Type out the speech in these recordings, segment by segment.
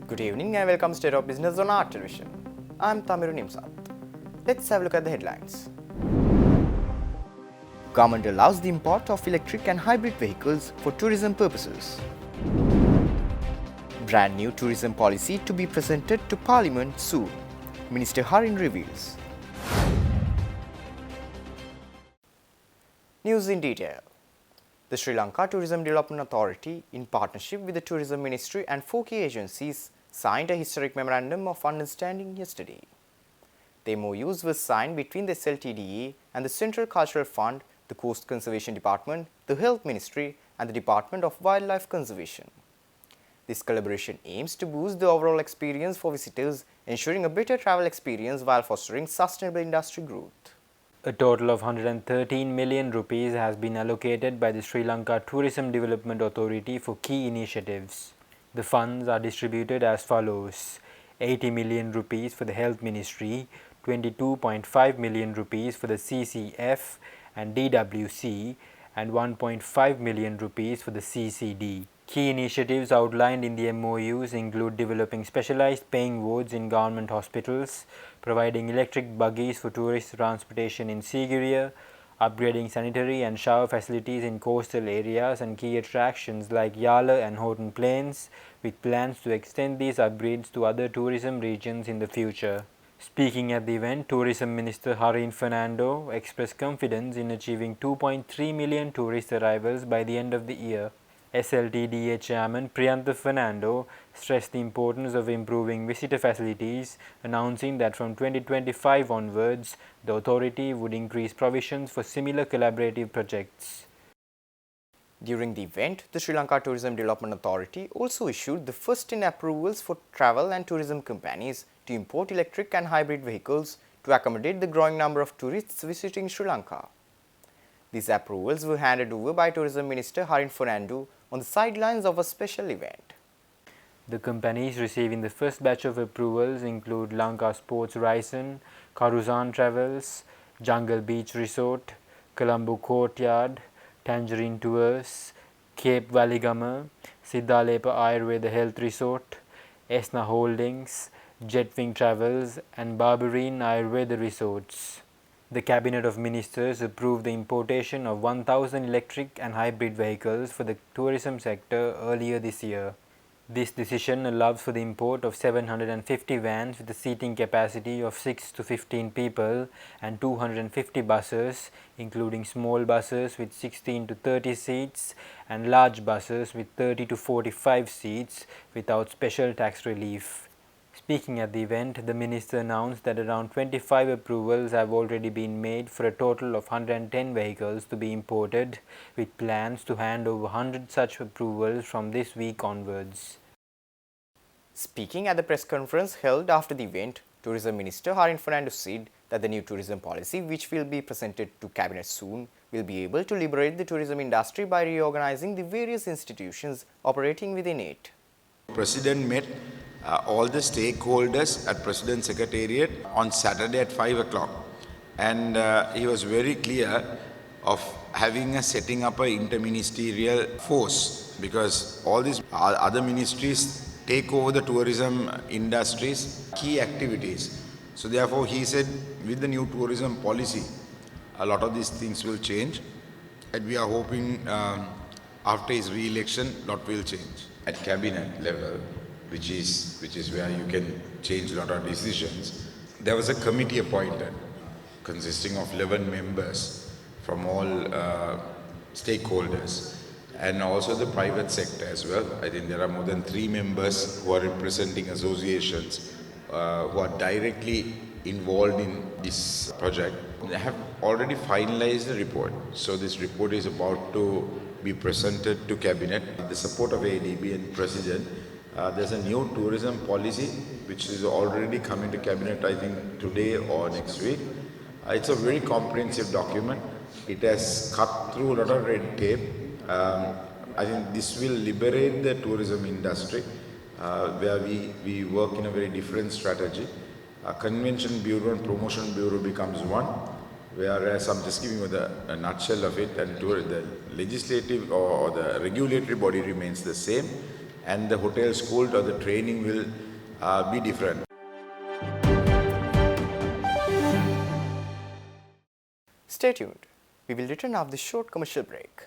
Good evening and welcome to State of Business on Art Television. I'm Tamiru Nimsat. Let's have a look at the headlines. Government allows the import of electric and hybrid vehicles for tourism purposes. Brand new tourism policy to be presented to Parliament soon, Minister Harin reveals. News in detail. The Sri Lanka Tourism Development Authority, in partnership with the Tourism Ministry and 4 key agencies, signed a historic Memorandum of Understanding yesterday. The MOUs were signed between the SLTDA and the Central Cultural Fund, the Coast Conservation Department, the Health Ministry and the Department of Wildlife Conservation. This collaboration aims to boost the overall experience for visitors, ensuring a better travel experience while fostering sustainable industry growth. A total of 113 million rupees has been allocated by the Sri Lanka Tourism Development Authority for key initiatives. The funds are distributed as follows: 80 million rupees for the Health Ministry, 22.5 million rupees for the CCF and DWC, and 1.5 million rupees for the CCD. Key initiatives outlined in the MOUs include developing specialized paying wards in government hospitals, providing electric buggies for tourist transportation in Sigiriya, upgrading sanitary and shower facilities in coastal areas and key attractions like Yala and Horton Plains, with plans to extend these upgrades to other tourism regions in the future. Speaking at the event, Tourism Minister Harin Fernando expressed confidence in achieving 2.3 million tourist arrivals by the end of the year. SLTDA Chairman Priyantha Fernando stressed the importance of improving visitor facilities, announcing that from 2025 onwards, the authority would increase provisions for similar collaborative projects. During the event, the Sri Lanka Tourism Development Authority also issued the first 10 approvals for travel and tourism companies to import electric and hybrid vehicles to accommodate the growing number of tourists visiting Sri Lanka. These approvals were handed over by Tourism Minister Harin Fernando on the sidelines of a special event. The companies receiving the first batch of approvals include Lanka Sports Raisen, Karuzan Travels, Jungle Beach Resort, Colombo Courtyard, Tangerine Tours, Cape Valigama, Siddhalepa Ayurveda Health Resort, Esna Holdings, Jetwing Travels and Barberine Ayurveda Resorts. The Cabinet of Ministers approved the importation of 1,000 electric and hybrid vehicles for the tourism sector earlier this year. This decision allows for the import of 750 vans with a seating capacity of 6 to 15 people and 250 buses, including small buses with 16 to 30 seats and large buses with 30 to 45 seats without special tax relief. Speaking at the event, the minister announced that around 25 approvals have already been made for a total of 110 vehicles to be imported, with plans to hand over 100 such approvals from this week onwards. Speaking at the press conference held after the event, Tourism Minister Harin Fernando said that the new tourism policy, which will be presented to Cabinet soon, will be able to liberate the tourism industry by reorganizing the various institutions operating within it. President met all the stakeholders at President Secretariat on Saturday at 5 o'clock, and he was very clear of setting up an interministerial force, because all these other ministries take over the tourism industry's key activities. So therefore he said with the new tourism policy a lot of these things will change, and we are hoping after his re-election lot will change. At cabinet level, which is where you can change a lot of decisions, there was a committee appointed consisting of 11 members from all stakeholders and also the private sector as well. I think there are more than 3 members who are representing associations who are directly involved in this project. They have already finalized the report, so this report is about to be presented to Cabinet. With the support of ADB and President, there's a new tourism policy which is already coming to Cabinet, I think today or next week. It's a very comprehensive document. It has cut through a lot of red tape. I think this will liberate the tourism industry, where we work in a very different strategy. Convention Bureau and Promotion Bureau becomes one, whereas I'm just giving you a nutshell of it, and the legislative or the regulatory body remains the same, and the hotel school or the training will be different. Stay tuned. We will return after this short commercial break.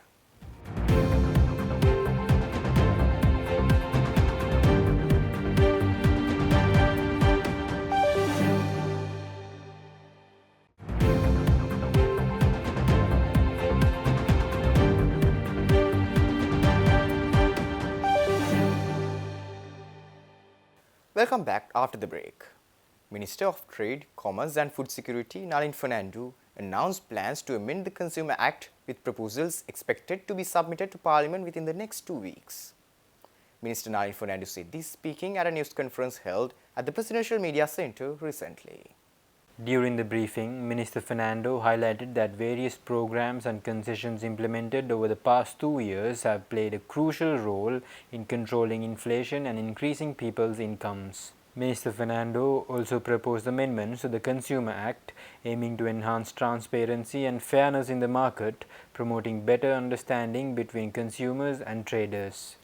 Welcome back after the break. Minister of Trade, Commerce and Food Security Nalin Fernando announced plans to amend the Consumer Act with proposals expected to be submitted to Parliament within the next 2 weeks. Minister Nalin Fernando said this speaking at a news conference held at the Presidential Media Centre recently. During the briefing, Minister Fernando highlighted that various programs and concessions implemented over the past 2 years have played a crucial role in controlling inflation and increasing people's incomes. Minister Fernando also proposed amendments to the Consumer Act aiming to enhance transparency and fairness in the market, promoting better understanding between consumers and traders.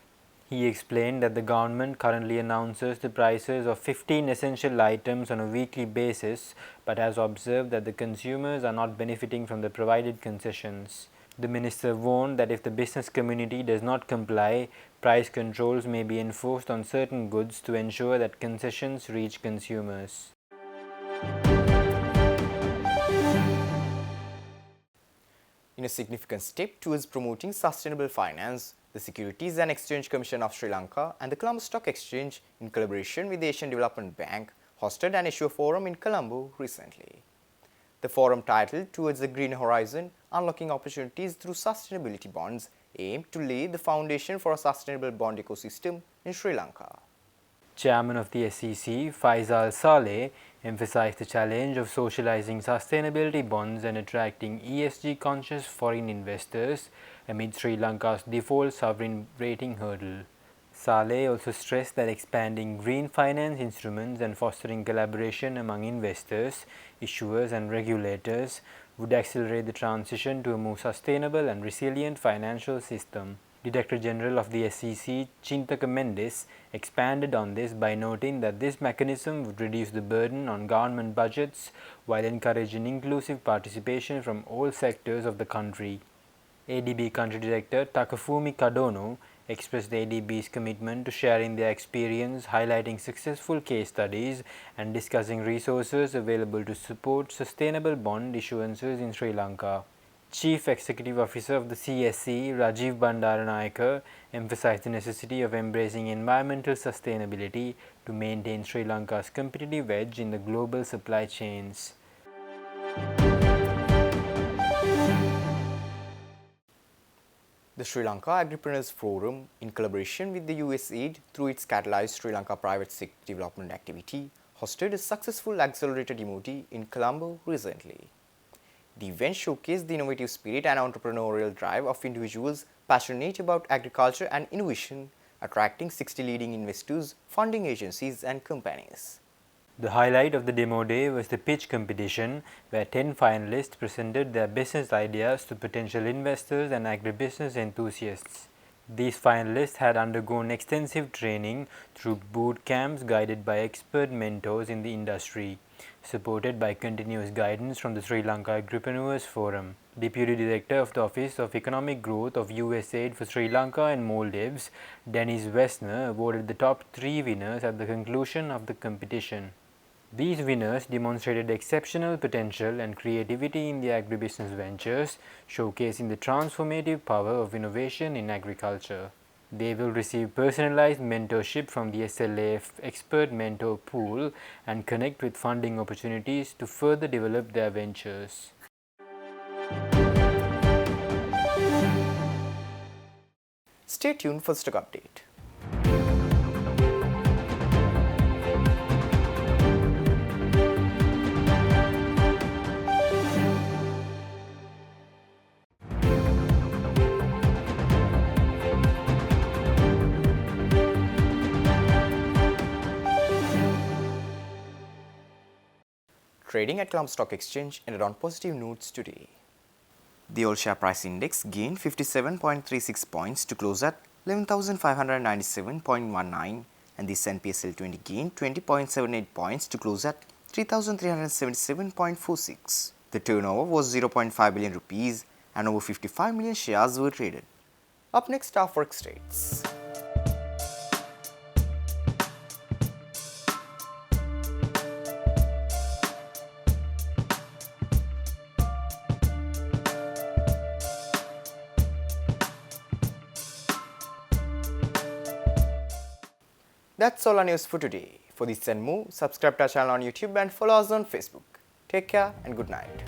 He explained that the government currently announces the prices of 15 essential items on a weekly basis, but has observed that the consumers are not benefiting from the provided concessions. The minister warned that if the business community does not comply, price controls may be enforced on certain goods to ensure that concessions reach consumers. In a significant step towards promoting sustainable finance, the Securities and Exchange Commission of Sri Lanka and the Colombo Stock Exchange, in collaboration with the Asian Development Bank, hosted an issue forum in Colombo recently. The forum, titled Towards a Greener Horizon, Unlocking Opportunities Through Sustainability Bonds, aimed to lay the foundation for a sustainable bond ecosystem in Sri Lanka. Chairman of the SEC, Faisal Saleh, emphasized the challenge of socializing sustainability bonds and attracting ESG-conscious foreign investors amid Sri Lanka's default sovereign rating hurdle. Saleh also stressed that expanding green finance instruments and fostering collaboration among investors, issuers and regulators would accelerate the transition to a more sustainable and resilient financial system. Director General of the SEC, Chintaka Mendes, expanded on this by noting that this mechanism would reduce the burden on government budgets while encouraging inclusive participation from all sectors of the country. ADB Country Director Takafumi Kadono expressed the ADB's commitment to sharing their experience, highlighting successful case studies and discussing resources available to support sustainable bond issuances in Sri Lanka. Chief Executive Officer of the CSC, Rajiv Bandaranayake, emphasized the necessity of embracing environmental sustainability to maintain Sri Lanka's competitive edge in the global supply chains. The Sri Lanka Agripreneurs Forum, in collaboration with the USAID through its Catalyze Sri Lanka Private Sector Development activity, hosted a successful accelerated MOD in Colombo recently. The event showcased the innovative spirit and entrepreneurial drive of individuals passionate about agriculture and innovation, attracting 60 leading investors, funding agencies and companies. The highlight of the demo day was the pitch competition, where 10 finalists presented their business ideas to potential investors and agribusiness enthusiasts. These finalists had undergone extensive training through boot camps guided by expert mentors in the industry, supported by continuous guidance from the Sri Lanka Agripreneurs Forum. Deputy Director of the Office of Economic Growth of USAID for Sri Lanka and Maldives, Dennis Wessner, awarded the top 3 winners at the conclusion of the competition. These winners demonstrated exceptional potential and creativity in the agribusiness ventures, showcasing the transformative power of innovation in agriculture. They will receive personalized mentorship from the SLAF expert mentor pool and connect with funding opportunities to further develop their ventures. Stay tuned for stock update. Trading at Colombo Stock Exchange ended on positive notes today. The all share price index gained 57.36 points to close at 11,597.19, and the S&P SL20 gained 20.78 points to close at 3,377.46. The turnover was 0.5 billion rupees and over 55 million shares were traded. Up next are forex rates. That's all our news for today. For this and more, subscribe to our channel on YouTube and follow us on Facebook. Take care and good night.